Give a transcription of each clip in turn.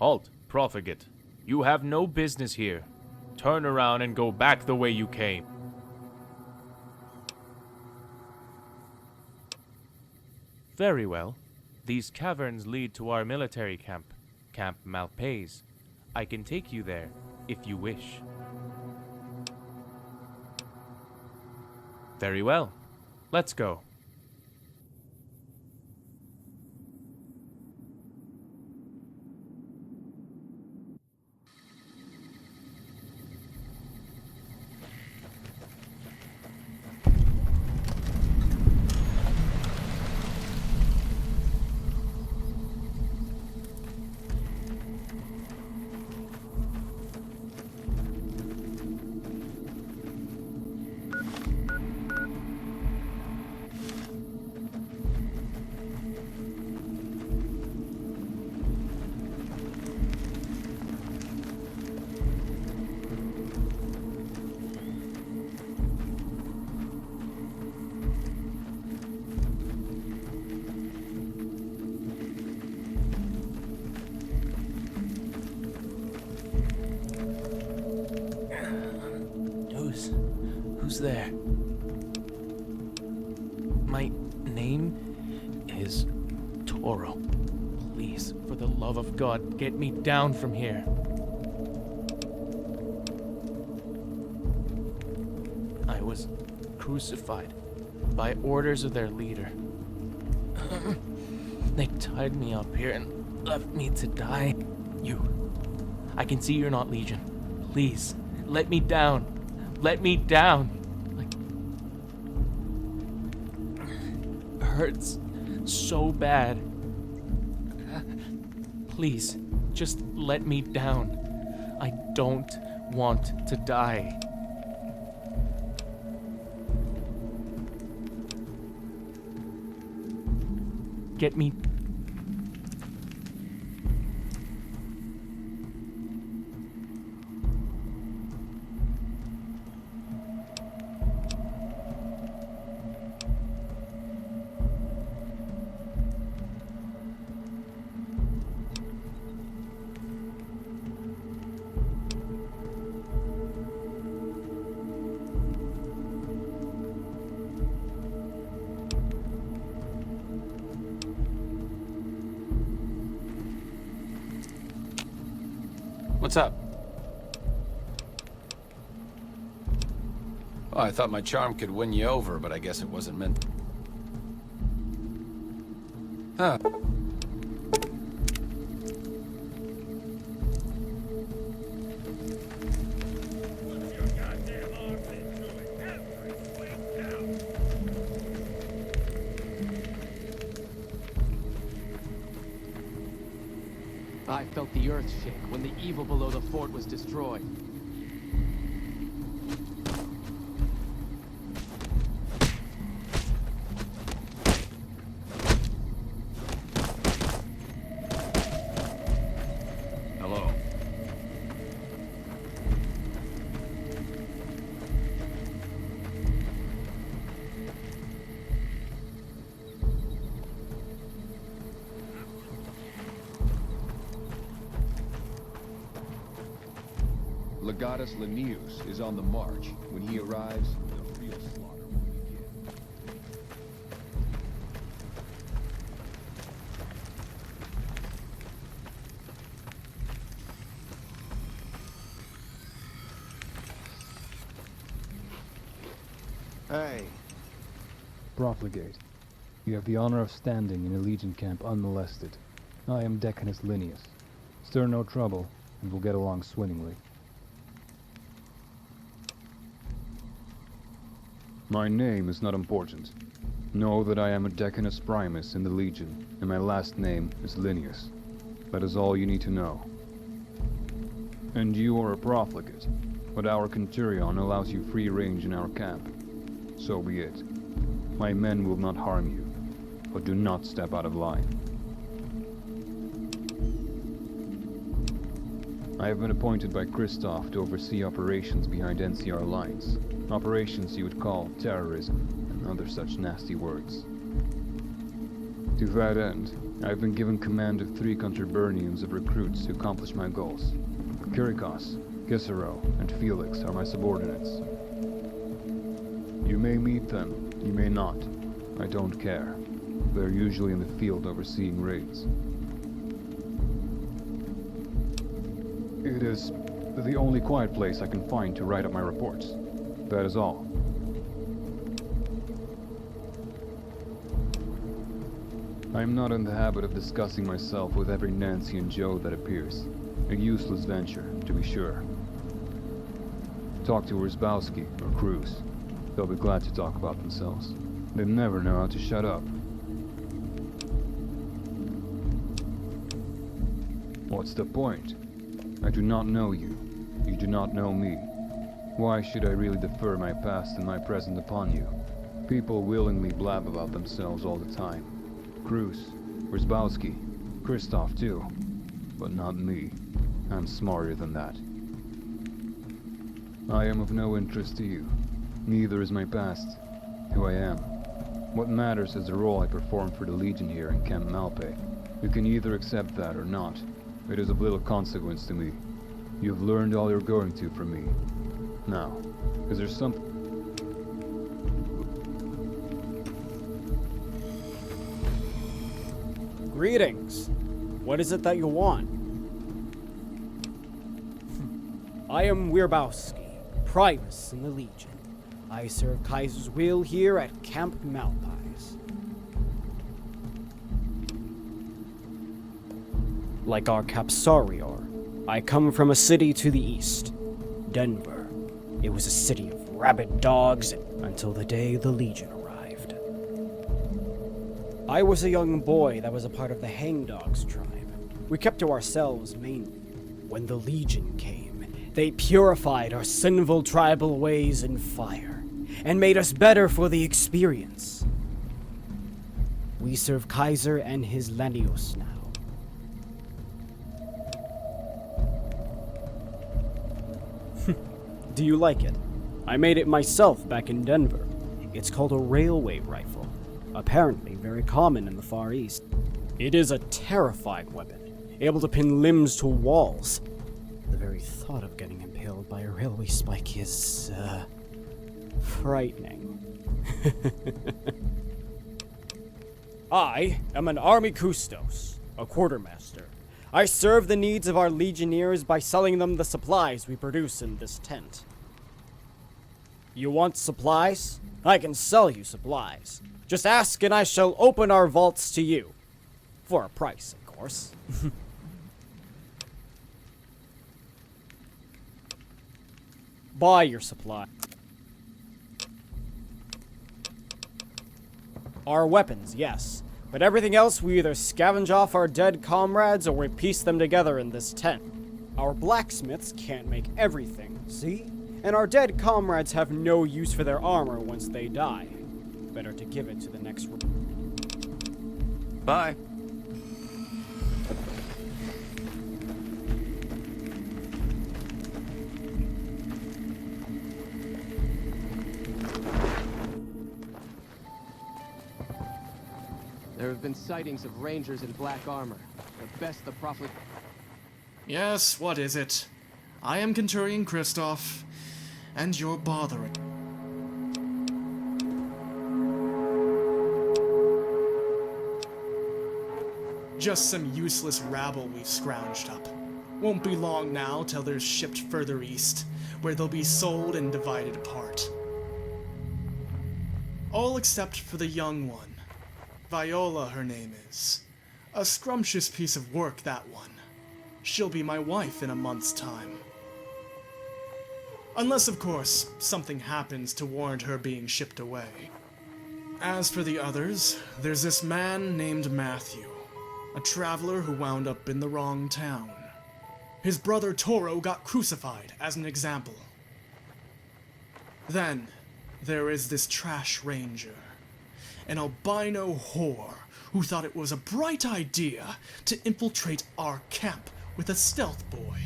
Halt, Profligate. You have no business here. Turn around and go back the way you came. Very well. These caverns lead to our military camp, Camp Malpais. I can take you there, if you wish. Very well. Let's go. Who's there? My name is Toro. Please, for the love of God, get me down from here. I was crucified by orders of their leader. They tied me up here and left me to die. I can see you're not Legion. Please, let me down. Let me down. Hurts so bad. Please, just let me down. I don't want to die. Get me. What's up? Oh, I thought my charm could win you over, but I guess it wasn't meant. Huh. I felt the earth shake when the evil below the fort was destroyed. Hello. Legatus Linnaeus is on the march. When he arrives, the real slaughter will begin. Hey. Profligate, you have the honor of standing in a Legion camp unmolested. I am Decanus Linnaeus. Stir no trouble, and we'll get along swimmingly. My name is not important. Know that I am a Decanus Primus in the Legion, and my last name is Linnaeus. That is all you need to know. And you are a profligate, but our Centurion allows you free range in our camp. So be it. My men will not harm you, but do not step out of line. I have been appointed by Christoph to oversee operations behind NCR lines. Operations you would call terrorism and other such nasty words. To that end, I've been given command of 3 Conturbernians of recruits to accomplish my goals. Kirikos, Cicero, and Felix are my subordinates. You may meet them, you may not. I don't care. They're usually in the field overseeing raids. It is the only quiet place I can find to write up my reports. That is all. I am not in the habit of discussing myself with every Nancy and Joe that appears. A useless venture, to be sure. Talk to Rysbowski or Cruz. They'll be glad to talk about themselves. They never know how to shut up. What's the point? I do not know you. You do not know me. Why should I really defer my past and my present upon you? People willingly blab about themselves all the time. Cruz, Rysbowski, Kristoff too. But not me. I'm smarter than that. I am of no interest to you. Neither is my past, who I am. What matters is the role I perform for the Legion here in Camp Malpais. You can either accept that or not. It is of little consequence to me. You've learned all you're going to from me. Now, is there something... Greetings. What is it that you want? I am Wirbowski, Primus in the Legion. I serve Kaiser's will here at Camp Malpais. Like our Capsarior, I come from a city to the east, Denver. It was a city of rabid dogs until the day the Legion arrived. I was a young boy that was a part of the Hangdogs tribe. We kept to ourselves mainly. When the Legion came, they purified our sinful tribal ways in fire, and made us better for the experience. We serve Kaiser and his Lanios now. Do you like it? I made it myself back in Denver. It's called a railway rifle, apparently very common in the Far East. It is a terrifying weapon, able to pin limbs to walls. The very thought of getting impaled by a railway spike is, frightening. I am an army custos, a quartermaster. I serve the needs of our legionnaires by selling them the supplies we produce in this tent. You want supplies? I can sell you supplies. Just ask and I shall open our vaults to you. For a price, of course. Buy your supply. Our weapons, yes. But everything else we either scavenge off our dead comrades or we piece them together in this tent. Our blacksmiths can't make everything, see? And our dead comrades have no use for their armor once they die. Better to give it to the next... Bye. There have been sightings of rangers in black armor. The best the Profligate... Yes, what is it? I am Centurion Kristoff, and you're bothering. Just some useless rabble we've scrounged up. Won't be long now till they're shipped further east, where they'll be sold and divided apart. All except for the young one. Viola, her name is. A scrumptious piece of work, that one. She'll be my wife in a month's time. Unless, of course, something happens to warrant her being shipped away. As for the others, there's this man named Matthew, a traveler who wound up in the wrong town. His brother Toro got crucified as an example. Then, there is this trash ranger, an albino whore who thought it was a bright idea to infiltrate our camp with a stealth boy.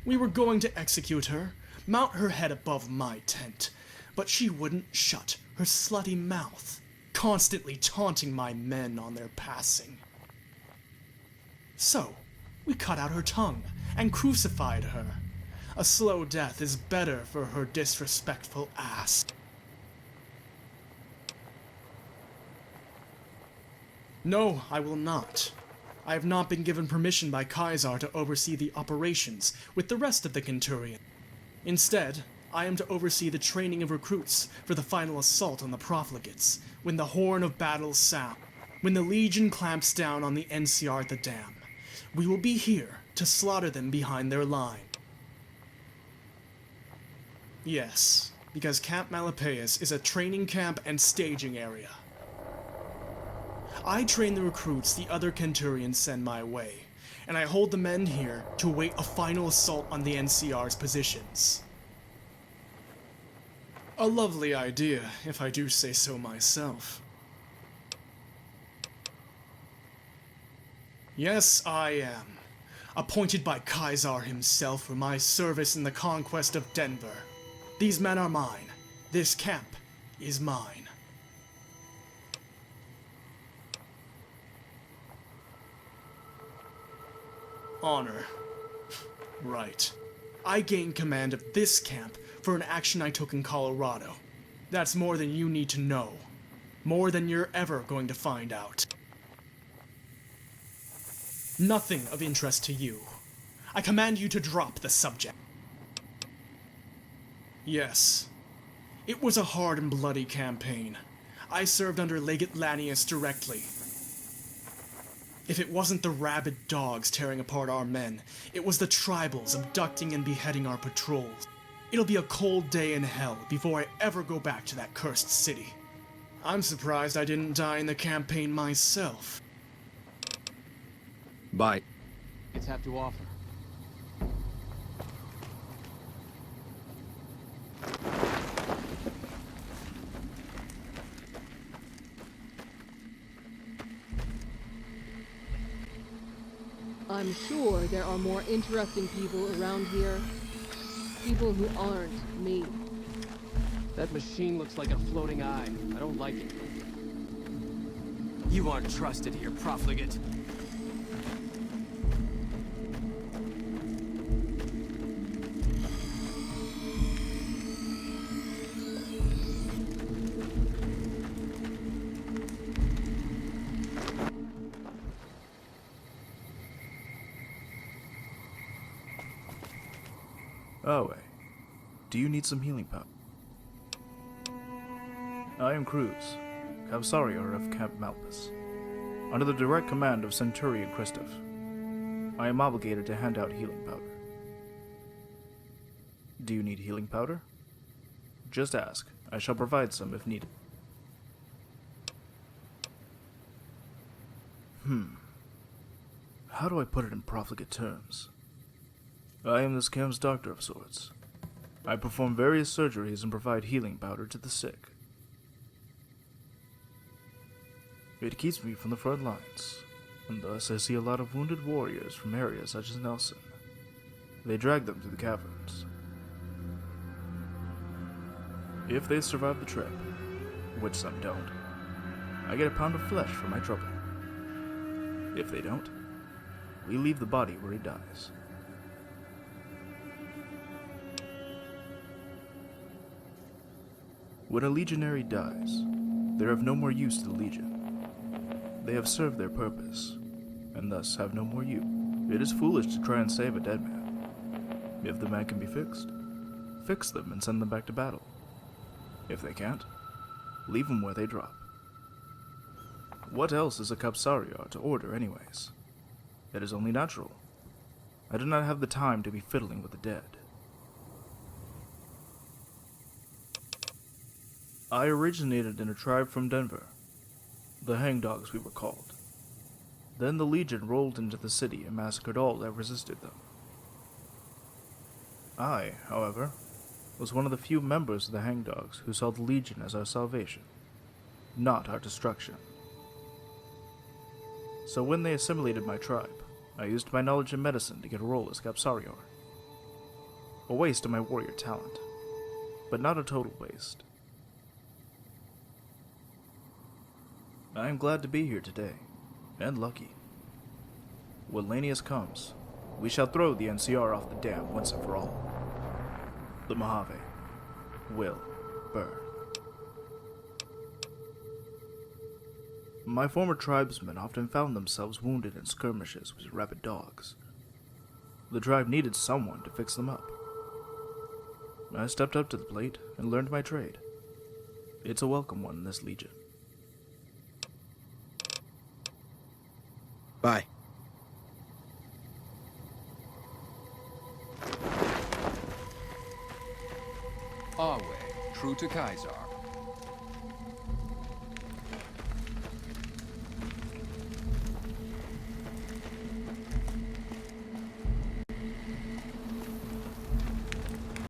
We were going to execute her, mount her head above my tent, but she wouldn't shut her slutty mouth. constantly taunting my men on their passing. So, we cut out her tongue and crucified her. A slow death is better for her disrespectful ass. No, I will not. I have not been given permission by Caesar to oversee the operations with the rest of the Centurion. Instead, I am to oversee the training of recruits for the final assault on the Profligates, when the horn of battle sounds, when the Legion clamps down on the NCR at the dam. We will be here to slaughter them behind their line. Yes, because Camp Malpais is a training camp and staging area. I train the recruits the other Centurions send my way, and I hold the men here to await a final assault on the NCR's positions. A lovely idea, if I do say so myself. Yes, I am. Appointed by Caesar himself for my service in the conquest of Denver. These men are mine. This camp is mine. Honor. Right. I gained command of this camp for an action I took in Colorado. That's more than you need to know. More than you're ever going to find out. Nothing of interest to you. I command you to drop the subject. Yes. It was a hard and bloody campaign. I served under Legate Lanius directly. If it wasn't the rabid dogs tearing apart our men, it was the tribals abducting and beheading our patrols. It'll be a cold day in hell before I ever go back to that cursed city. I'm surprised I didn't die in the campaign myself. Bye. It's have to offer. I'm sure there are more interesting people around here. People who aren't me. That machine looks like a floating eye. I don't like it. You aren't trusted here, Profligate. Oh, do you need some healing powder? I am Cruz, Cavsarior of Camp Malpais. Under the direct command of Centurion Christoph, I am obligated to hand out healing powder. Do you need healing powder? Just ask. I shall provide some if needed. How do I put it in profligate terms? I am this camp's doctor of sorts. I perform various surgeries and provide healing powder to the sick. It keeps me from the front lines, and thus I see a lot of wounded warriors from areas such as Nelson. They drag them through the caverns. If they survive the trip, which some don't, I get a pound of flesh for my trouble. If they don't, we leave the body where he dies. When a legionary dies, they're of no more use to the Legion. They have served their purpose, and thus have no more use. It is foolish to try and save a dead man. If the man can be fixed, fix them and send them back to battle. If they can't, leave them where they drop. What else is a Cavsarior to order anyways? It is only natural. I do not have the time to be fiddling with the dead. I originated in a tribe from Denver. The hangdogs we were called. Then the Legion rolled into the city and massacred all that resisted them. I, however, was one of the few members of the hangdogs who saw the Legion as our salvation, not our destruction. So when they assimilated my tribe, I used my knowledge in medicine to get a role as Cavsarior. A waste of my warrior talent, but not a total waste. I am glad to be here today, and lucky. When Lanius comes, we shall throw the NCR off the dam once and for all. The Mojave will burn. My former tribesmen often found themselves wounded in skirmishes with rabid dogs. The tribe needed someone to fix them up. I stepped up to the plate and learned my trade. It's a welcome one in this legion. Bye. Our way, true to Kaisar.